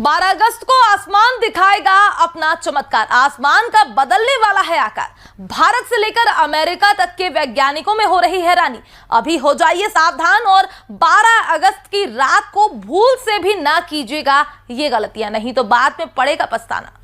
12 अगस्त को आसमान दिखाएगा अपना चमत्कार। आसमान का बदलने वाला है आकार। भारत से लेकर अमेरिका तक के वैज्ञानिकों में हो रही हैरानी। अभी हो जाइए सावधान और 12 अगस्त की रात को भूल से भी ना कीजिएगा ये गलतियां, नहीं तो बाद में पड़ेगा पछताना।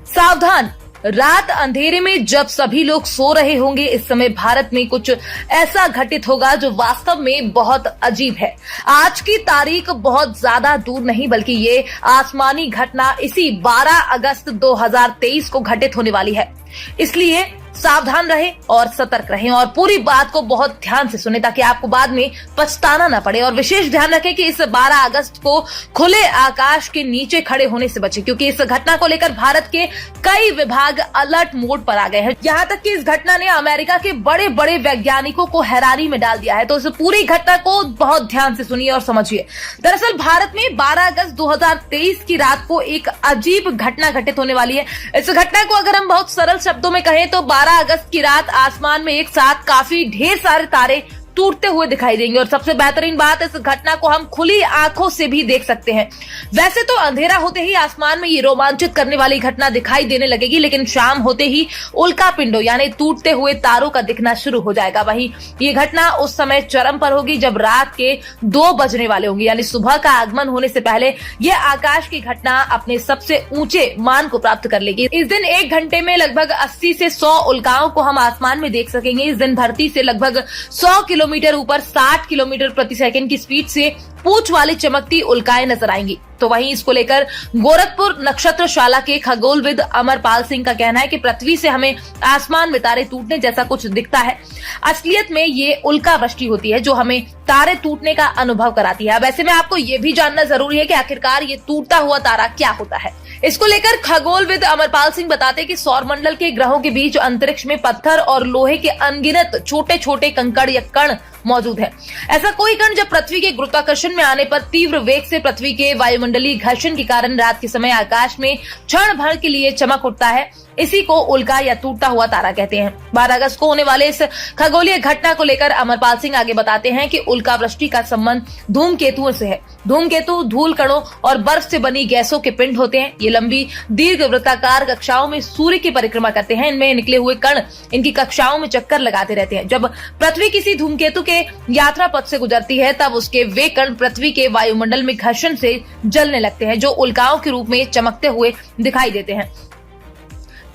सावधान, रात अंधेरे में जब सभी लोग सो रहे होंगे, इस समय भारत में कुछ ऐसा घटित होगा जो वास्तव में बहुत अजीब है। आज की तारीख बहुत ज्यादा दूर नहीं, बल्कि ये आसमानी घटना इसी 12 अगस्त 2023 को घटित होने वाली है। इसलिए सावधान रहें और सतर्क रहें और पूरी बात को बहुत ध्यान से सुने ताकि आपको बाद में पछताना न पड़े। और विशेष ध्यान रखें कि इस 12 अगस्त को खुले आकाश के नीचे खड़े होने से बचें, क्योंकि इस घटना को लेकर भारत के कई विभाग अलर्ट मोड पर आ गए हैं। यहाँ तक कि इस घटना ने अमेरिका के बड़े बड़े वैज्ञानिकों को हैरानी में डाल दिया है। तो इस पूरी घटना को बहुत ध्यान से सुनिए और समझिए। दरअसल भारत में 12 अगस्त 2023 की रात को एक अजीब घटना घटित होने वाली है। इस घटना को अगर हम बहुत सरल शब्दों में कहें तो 12 अगस्त की रात आसमान में एक साथ काफी ढेर सारे तारे टूटते हुए दिखाई देंगे। और सबसे बेहतरीन बात, इस घटना को हम खुली आंखों से भी देख सकते हैं। वैसे तो अंधेरा होते ही आसमान में ये रोमांचित करने वाली घटना दिखाई देने लगेगी, लेकिन शाम होते ही उल्का पिंडों यानी टूटते हुए तारों का दिखना शुरू हो जाएगा। वहीं ये घटना उस समय चरम पर होगी जब रात के 2 बजने वाले होंगे, यानी सुबह का आगमन होने से पहले ये आकाश की घटना अपने सबसे ऊंचे मान को प्राप्त कर लेगी। इस दिन 1 घंटे में लगभग 80 से 100 उल्काओं को हम आसमान में देख सकेंगे। इस दिन धरती से लगभग 100 किलोमीटर ऊपर 60 किलोमीटर प्रति सेकंड की स्पीड से पूंछ वाली चमकती उल्काएं नजर आएंगी। तो वहीं इसको लेकर गोरखपुर नक्षत्रशाला के खगोलविद अमरपाल सिंह का कहना है कि पृथ्वी से हमें आसमान में तारे टूटने जैसा कुछ दिखता है। असलियत में ये उल्का वृष्टि होती है जो हमें तारे टूटने का अनुभव कराती है। वैसे में आपको ये भी जानना जरूरी है कि आखिरकार ये टूटता हुआ तारा क्या होता है। इसको लेकर खगोलविद अमरपाल सिंह बताते हैं कि सौर मंडल के ग्रहों के बीच अंतरिक्ष में पत्थर और लोहे के अनगिनत छोटे छोटे कंकड़ या कण मौजूद है। ऐसा कोई कण जब पृथ्वी के गुरुत्वाकर्षण में आने पर तीव्र वेग से पृथ्वी के वायुमंडलीय घर्षण के कारण रात के समय आकाश में क्षण भर के लिए चमक उठता है, इसी को उल्का या टूटता हुआ तारा कहते हैं। 12 अगस्त को होने वाले इस खगोलीय घटना को लेकर अमरपाल सिंह आगे बताते हैं कि उल्का वृष्टि का संबंध धूमकेतुओं से है। धूमकेतु धूल कणों और बर्फ से बनी गैसों के पिंड होते हैं। ये लंबी दीर्घ वृत्ताकार कक्षाओं में सूर्य की परिक्रमा करते हैं। इनमें निकले हुए कण इनकी कक्षाओं में चक्कर लगाते रहते हैं। जब पृथ्वी किसी धूमकेतु के यात्रा पथ से गुजरती है तब उसके वे कण पृथ्वी के वायुमंडल में घर्षण से जलने लगते हैं, जो उल्काओं के रूप में चमकते हुए दिखाई देते हैं।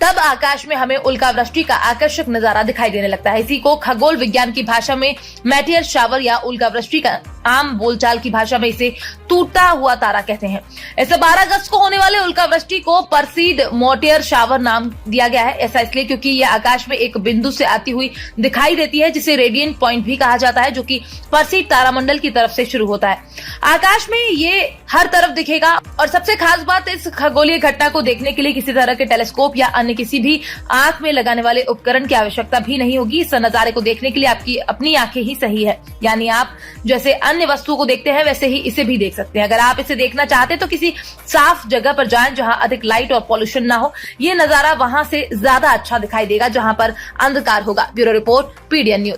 तब आकाश में हमें उल्का वृष्टि का आकर्षक नजारा दिखाई देने लगता है। इसी को खगोल विज्ञान की भाषा में मेटियर शावर या उल्का वृष्टि का, आम बोलचाल की भाषा में इसे टूटता हुआ तारा कहते हैं। ऐसे 12 अगस्त को होने वाले उल्का वृष्टि को परसीड मोटियर शावर नाम दिया गया है। ऐसा इसलिए क्योंकि यह आकाश में एक बिंदु से आती हुई दिखाई देती है, जिसे रेडियंट पॉइंट भी कहा जाता है, जो कि परसीड तारामंडल की तरफ से शुरू होता है। आकाश में ये हर तरफ दिखेगा। और सबसे खास बात, इस खगोलीय घटना को देखने के लिए किसी तरह के टेलीस्कोप या अन्य किसी भी आंख में लगाने वाले उपकरण की आवश्यकता भी नहीं होगी। इस नजारे को देखने के लिए आपकी अपनी आंखें ही सही है, यानी आप जैसे अन्य वस्तुओं को देखते हैं वैसे ही इसे भी देख सकते हैं। अगर आप इसे देखना चाहते हैं तो किसी साफ जगह पर जाएं जहां अधिक लाइट और पॉल्यूशन ना हो। ये नजारा वहां से ज्यादा अच्छा दिखाई देगा जहां पर अंधकार होगा। Bureau report, PDN news.